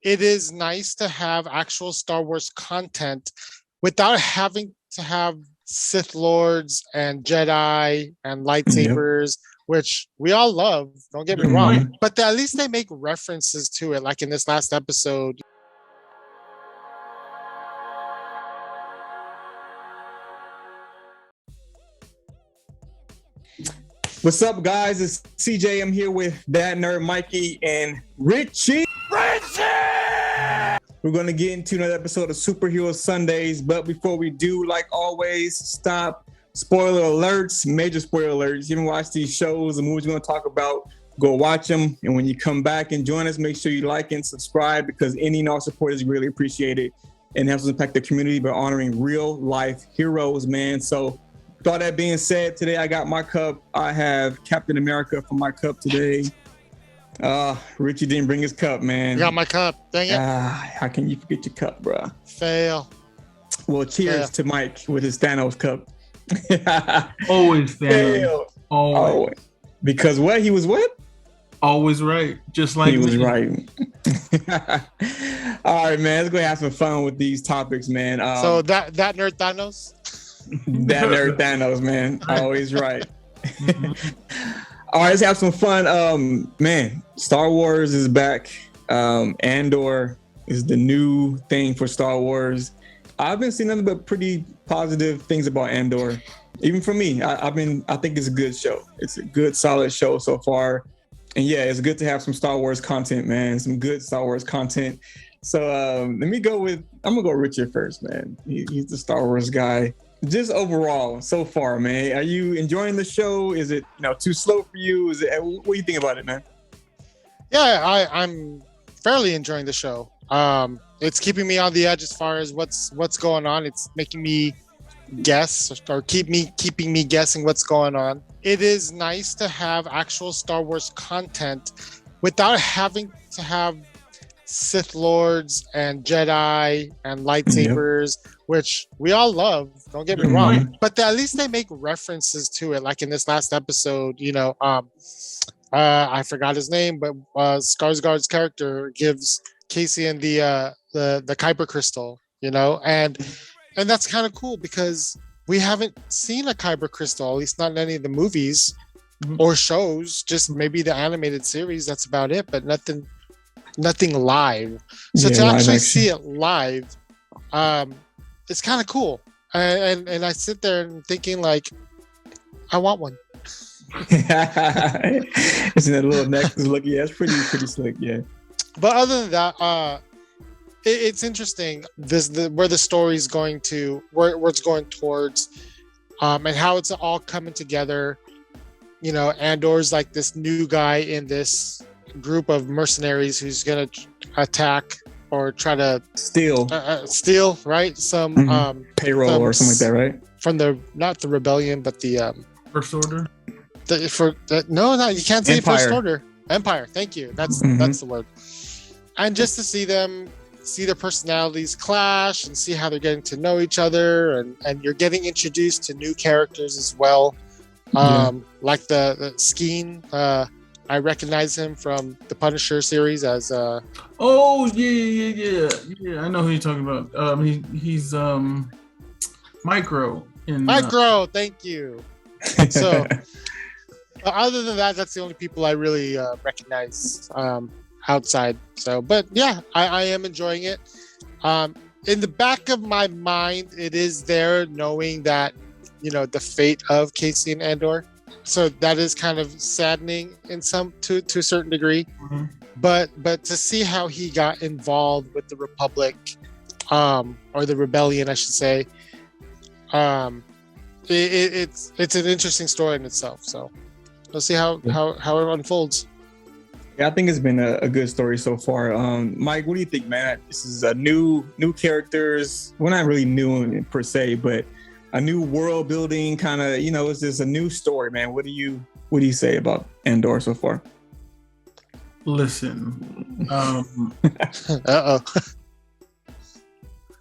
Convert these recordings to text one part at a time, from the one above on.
it is nice to have actual Star Wars content without having to have Sith Lords and Jedi and Yep. lightsabers, which we all love. Don't get me Good wrong, point. but at least they make references to it, like in this last episode. What's up, guys? It's CJ. I'm here with Dad Nerd Mikey and Richie. We're going to get into another episode of Superhero Sundays. But before we do, like always, stop. Spoiler alerts, major spoiler alerts. You haven't watched these shows, the movies we're going to talk about, go watch them. And when you come back and join us, make sure you like and subscribe because any and all support is really appreciated and helps us impact the community by honoring real life heroes, man. So with all that being said, today I got my cup. I have Captain America for my cup today. Richie didn't bring his cup, man. I got my cup. Dang it. How can you forget your cup, bro? Fail. Well, cheers to Mike with his Thanos cup. Always Thanos. Fail. Always. Because what? He was what? Always right. Just like He was me. right. All right, man. Let's go have some fun with these topics, man. So that nerd Thanos. That nerd Thanos, man. Always right. Mhm. All right, let's have some fun. Man, Star Wars is back. Andor is the new thing for Star Wars. I've been seeing nothing but pretty positive things about Andor. Even for me, I think it's a good show. It's a good, solid show so far. And yeah, it's good to have some Star Wars content, man. Some good Star Wars content. So I'm gonna go Richard first, man. He's the Star Wars guy. Just overall, so far, man, are you enjoying the show? Is it too slow for you? What do you think about it, man? Yeah, I'm fairly enjoying the show. It's keeping me on the edge as far as what's going on. It's making me guess or keeping me guessing what's going on. It is nice to have actual Star Wars content without having to have Sith Lords and Jedi and lightsabers, which we all love. Don't get me Good wrong, point. but at least they make references to it, like in this last episode. I forgot his name, but Skarsgård's character gives Casey and the Kyber crystal, and that's kind of cool because we haven't seen a Kyber crystal, at least not in any of the movies or shows. Just maybe the animated series. That's about it, but nothing live. So to actually see it live, it's kind of cool. And I sit there and thinking like, I want one. Isn't that little necklace look? Yeah, it's pretty slick. Yeah. But other than that, it's interesting. Where the story's going to, where it's going towards, and how it's all coming together. Andor's like this new guy in this group of mercenaries who's gonna attack or try to steal, right? Some payroll or something like that, right? From not the rebellion, but the First Order. No, you can't say Empire. First Order. Empire. Thank you. That's the word. And just to see their personalities clash and see how they're getting to know each other, and you're getting introduced to new characters as well. Like the Skeen. I recognize him from the Punisher series as Oh yeah. I know who you're talking about. He's Micro in Micro. Thank you. So other than that, that's the only people I really recognize outside. So, but yeah, I am enjoying it. In the back of my mind, it is there knowing that the fate of Casey and Andor. So that is kind of saddening in to a certain degree. Mhm. But to see how he got involved with the Republic, or the rebellion, I should say, it's an interesting story in itself. So we'll see how it unfolds. Yeah, I think it's been a good story so far. Mike, what do you think, man? This is a new characters. Well, not really new per se, but a new world building kind of. It's just a new story, man. What do you say about Andor so far? Listen, Uh-oh.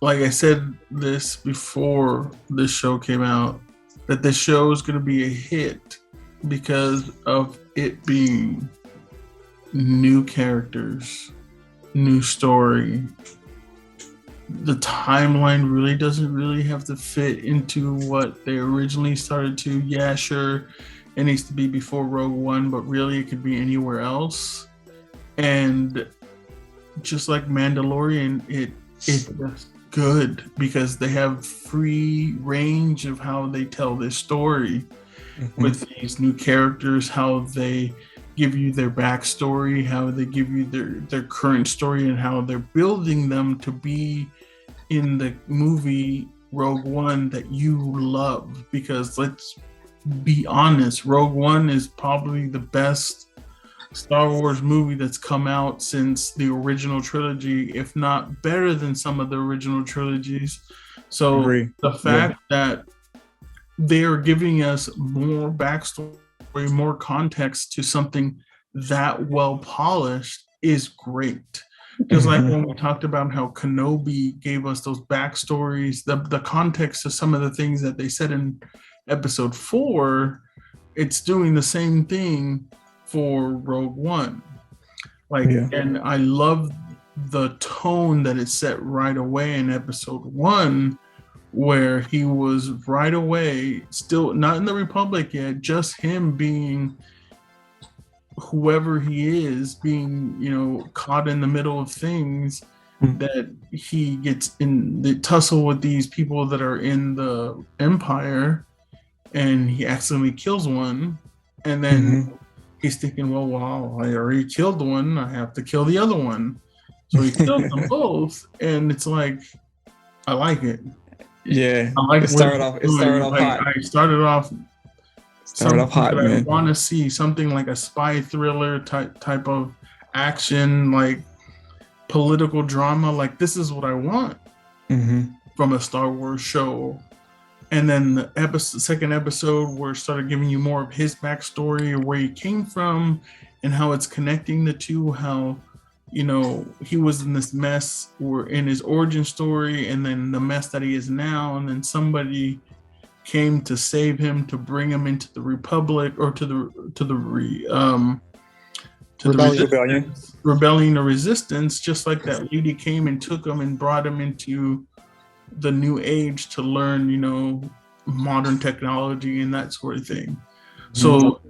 like I said this before this show came out, that the show is going to be a hit because of it being new characters new story. The timeline really doesn't really have to fit into what they originally started to. Yeah, sure, it needs to be before Rogue One, but really it could be anywhere else. And just like Mandalorian, it's just good because they have free range of how they tell this story with these new characters, how they give you their backstory, how they give you their current story, and how they're building them to be in the movie Rogue One that you love. Because let's be honest, Rogue One is probably the best Star Wars movie that's come out since the original trilogy, if not better than some of the original trilogies. So the fact that they're giving us more backstory, more context to something that well polished is great. Just like when we talked about how Kenobi gave us those backstories, the context of some of the things that they said in episode 4, it's doing the same thing for Rogue One. And I love the tone that it set right away in episode 1, where he was right away, still not in the Republic yet, just him being whoever he is, being, caught in the middle of things, that he gets in the tussle with these people that are in the Empire, and he accidentally kills one, and then he's thinking, well, I already killed one, I have to kill the other one. So he kills them both, and it's like, I like it. Yeah, I like it started off hot. I started off hot, man. I want to see something like a spy thriller type of action, like political drama. Like, this is what I want from a Star Wars show. And then the second episode, where it started giving you more of his backstory, or where he came from, and how it's connecting the two. How he was in this mess, or in his origin story, and then the mess that he is now, and then somebody came to save him, to bring him into the Republic, or to the rebellion or resistance, just like that lady came and took him and brought him into the new age to learn, modern technology and that sort of thing. So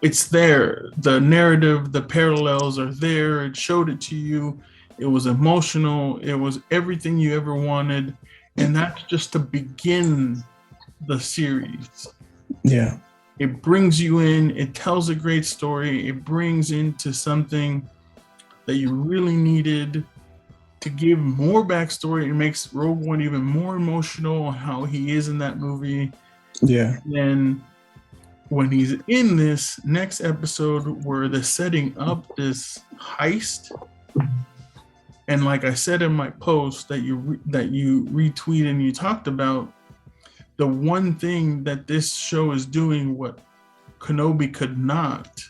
it's there. The narrative, the parallels are there. It showed it to you. It was emotional. It was everything you ever wanted. And that's just to begin the series. Yeah. It brings you in. It tells a great story. It brings into something that you really needed to give more backstory. It makes Rogue One even more emotional, how he is in that movie. Yeah. And when he's in this next episode, where they're setting up this heist, and like I said in my post that you retweeted and you talked about, the one thing that this show is doing, what Kenobi could not,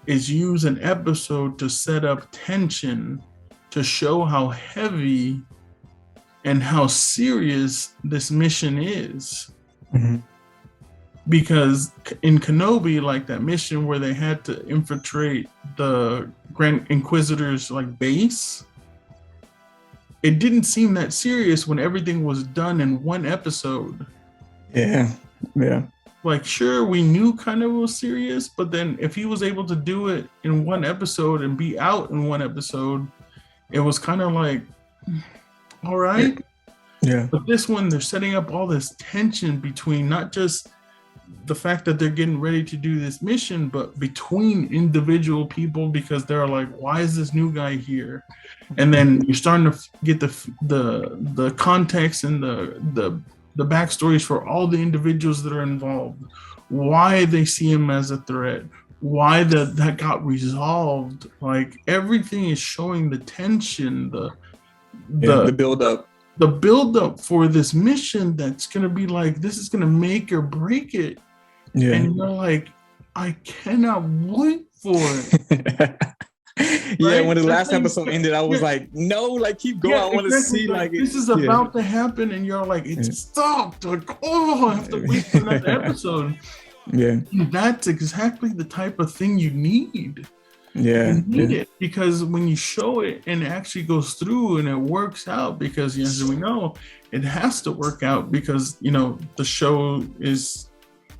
is use an episode to set up tension, to show how heavy and how serious this mission is. Because in Kenobi, like that mission where they had to infiltrate the Grand Inquisitor's base, it didn't seem that serious when everything was done in one episode. Yeah. Sure, we knew kind of it was serious, but then if he was able to do it in one episode and be out in one episode, it was kind of like, all right. Yeah. But this one, they're setting up all this tension between not just the fact that they're getting ready to do this mission, but between individual people, because they're like, why is this new guy here? And then you're starting to get the context and the backstories for all the individuals that are involved, why they see him as a threat, why that got resolved. Like, everything is showing the tension, the build up for this mission that's going to be like, this is going to make or break it. Yeah. And you're like, I cannot wait for it. Yeah, when the last episode ended, I was like, no, keep going. I want to see this is about to happen, and you're like, it's stopped. Like, I have to wait for another episode. Yeah. And that's exactly the type of thing you need. Yeah. You need it, because when you show it and it actually goes through and it works out, because as we know, it has to work out, because the show is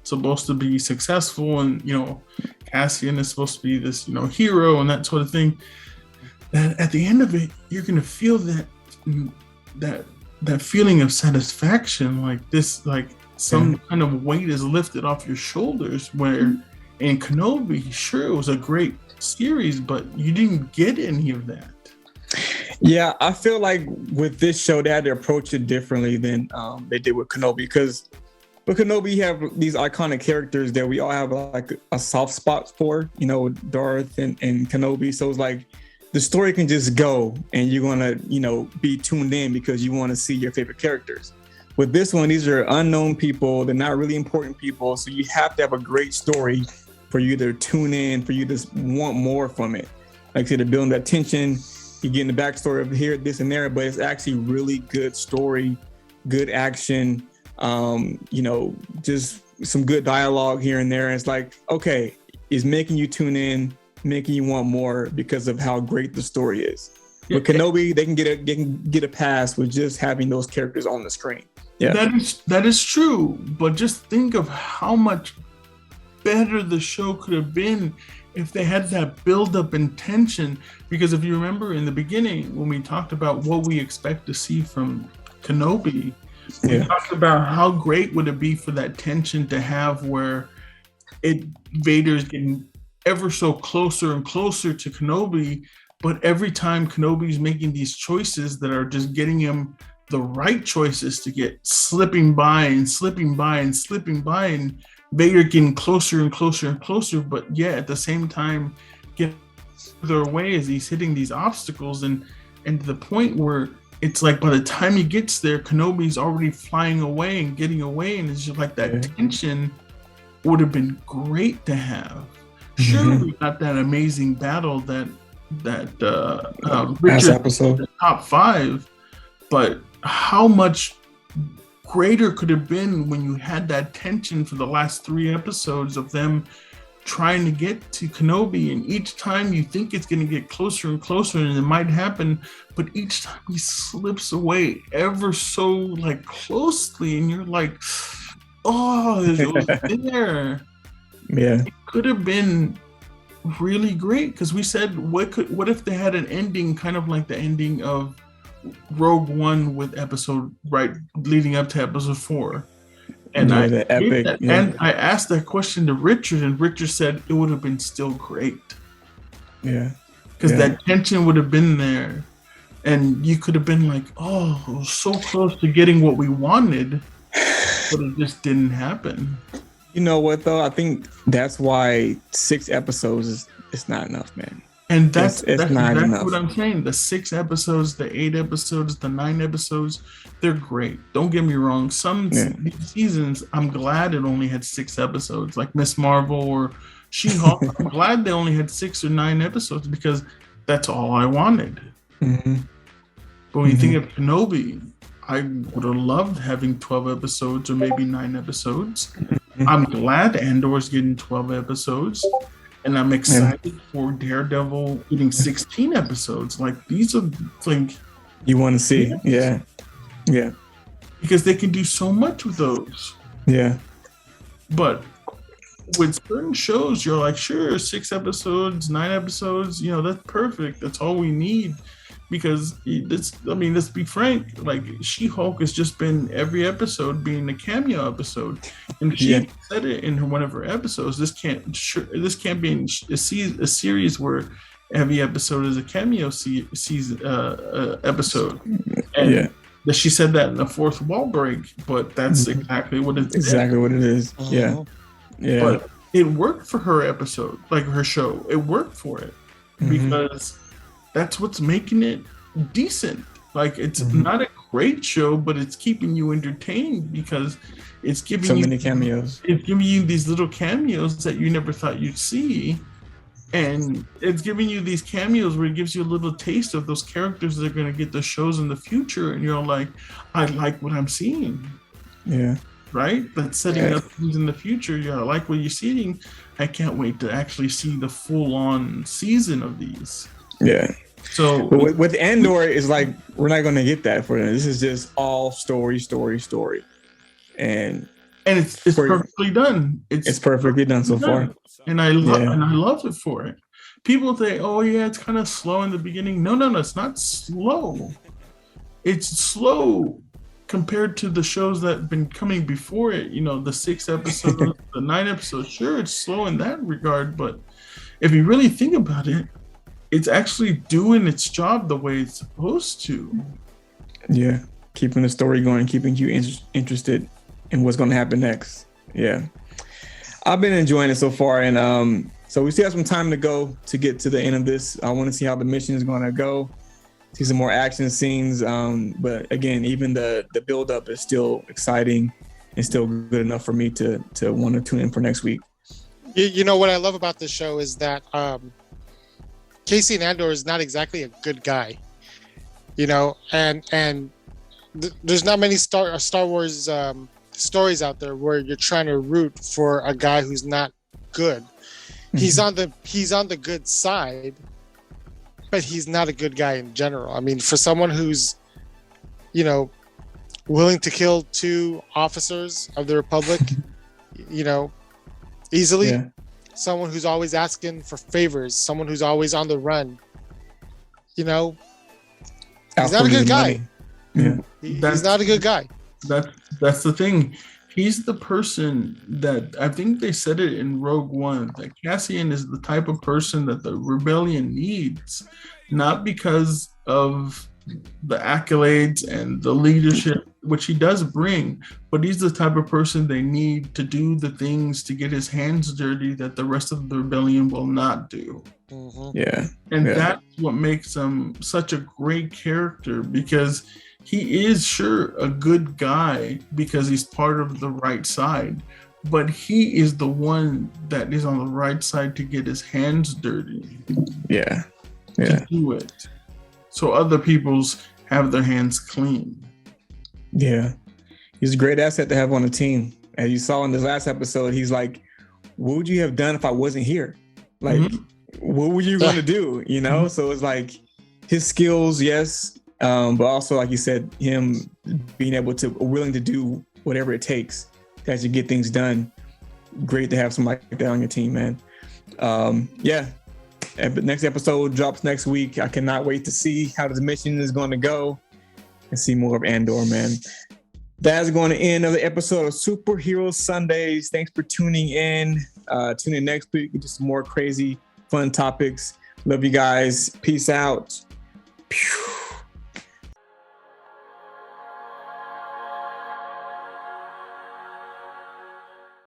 supposed to be successful, and Cassian is supposed to be this hero and that sort of thing. That at the end of it, you're gonna feel that feeling of satisfaction, like this, like some kind of weight is lifted off your shoulders. Where in Kenobi, sure, it was a great series, but you didn't get any of that. Yeah, I feel like with this show, they had to approach it differently than they did with Kenobi, because with Kenobi, you have these iconic characters that we all have like a soft spot for, Darth and Kenobi. So it's like the story can just go and you're going to, be tuned in because you want to see your favorite characters. With this one, these are unknown people. They're not really important people. So you have to have a great story for you to tune in, for you to want more from it. Like I said, they're building that tension. You get in the backstory of here, this, and there, but it's actually really good story, good action, just some good dialogue here and there. And it's like, okay, it's making you tune in, making you want more because of how great the story is. With Kenobi, they can get a pass with just having those characters on the screen. Yeah, that is true. But just think of how much better the show could have been if they had that build-up and tension. Because if you remember in the beginning, when we talked about what we expect to see from Kenobi, we talked about how great would it be for that tension to have, where Vader's getting ever so closer and closer to Kenobi, but every time Kenobi's making these choices that are just getting him the right choices to get slipping by, and Vader getting closer and closer and closer, but at the same time getting further away as he's hitting these obstacles, and to the point where it's like by the time he gets there, Kenobi's already flying away and getting away, and it's just like that tension would have been great to have. Sure, we got that amazing battle that Richard episode, the top 5, but how much greater could have been when you had that tension for the last 3 episodes of them trying to get to Kenobi, and each time you think it's going to get closer and closer and it might happen, but each time he slips away ever so like closely, and you're like, oh, it was there. Yeah, it could have been really great, because we said what if they had an ending kind of like the ending of Rogue One with leading up to episode 4. And and I asked that question to Richard, and Richard said it would have been still great. Yeah. Because that tension would have been there, and you could have been like, oh, it was so close to getting what we wanted, but it just didn't happen. You know what though? I think that's why 6 episodes is not enough, man. And that's not exactly enough. what I'm saying. The 6 episodes, the 8 episodes, the 9 episodes, they're great. Don't get me wrong. Some seasons, I'm glad it only had 6 episodes, like Miss Marvel or She-Hulk. I'm glad they only had 6 or 9 episodes, because that's all I wanted. Mm-hmm. But when you think of Kenobi, I would have loved having 12 episodes or maybe 9 episodes. I'm glad Andor's getting 12 episodes. And I'm excited for Daredevil getting 16 episodes. Like, these are like you want to see. Yeah. Because they can do so much with those. Yeah. But with certain shows, you're like, sure, 6 episodes, 9 episodes, that's perfect. That's all we need. Because let's be frank, like She-Hulk has just been every episode being a cameo episode, and she said it in one of her episodes. This can't be a series where every episode is a cameo episode. And that she said that in the 4th wall break, but that's exactly what it is. Yeah. But it worked for her episode, like her show. It worked for it because that's what's making it decent. Like, it's not a great show, but it's keeping you entertained because it's giving so many cameos. It's giving you these little cameos that you never thought you'd see. And it's giving you these cameos where it gives you a little taste of those characters that are going to get the shows in the future. And you're like, I like what I'm seeing. Yeah. right? That's setting up things in the future. Yeah, I like what you're seeing. I can't wait to actually see the full-on season of these. Yeah. So but with Andor, it's like we're not going to get that for them. This is just all story, and it's perfectly done. It's perfectly done so far, and I love it for it. People say, "Oh yeah, it's kind of slow in the beginning." No, it's not slow. It's slow compared to the shows that have been coming before it. You know, the 6 episodes, the 9 episodes. Sure, it's slow in that regard, but if you really think about it, it's actually doing its job the way it's supposed to. Yeah, keeping the story going, keeping you interested in what's going to happen next. Yeah, I've been enjoying it so far, and so we still have some time to go to get to the end of this. I want to see how the mission is going to go. See some more action scenes, but again, even the build up is still exciting and still good enough for me to want to tune in for next week. You know what I love about this show is that Casey Andor is not exactly a good guy, you know, and there's not many Star Wars stories out there where you're trying to root for a guy who's not good. He's on the good side, but he's not a good guy in general. I mean, for someone who's, you know, willing to kill 2 officers of the Republic, you know, easily, someone who's always asking for favors, someone who's always on the run, you know, he's not a good guy. Yeah, he's not a good guy. That's the thing. He's the person that I think they said it in Rogue One, that Cassian is the type of person that the rebellion needs, not because of the accolades and the leadership, which he does bring, but he's the type of person they need to do the things to get his hands dirty that the rest of the rebellion will not do. And that's what makes him such a great character, because he is sure a good guy because he's part of the right side, but he is the one that is on the right side to get his hands dirty. To do it, so other people's have their hands clean. Yeah, he's a great asset to have on the team. As you saw in this last episode, he's like, "What would you have done if I wasn't here? Like, what were you going to do?" You know, so it's like his skills, yes. But also, like you said, him being willing to do whatever it takes to actually get things done. Great to have somebody like that on your team, man. The next episode drops next week. I cannot wait to see how the mission is going to go and see more of Andor, man. That's going to end another episode of Superhero Sundays. Thanks for tuning in. Tune in next week to some more crazy, fun topics. Love you guys. Peace out. Pew.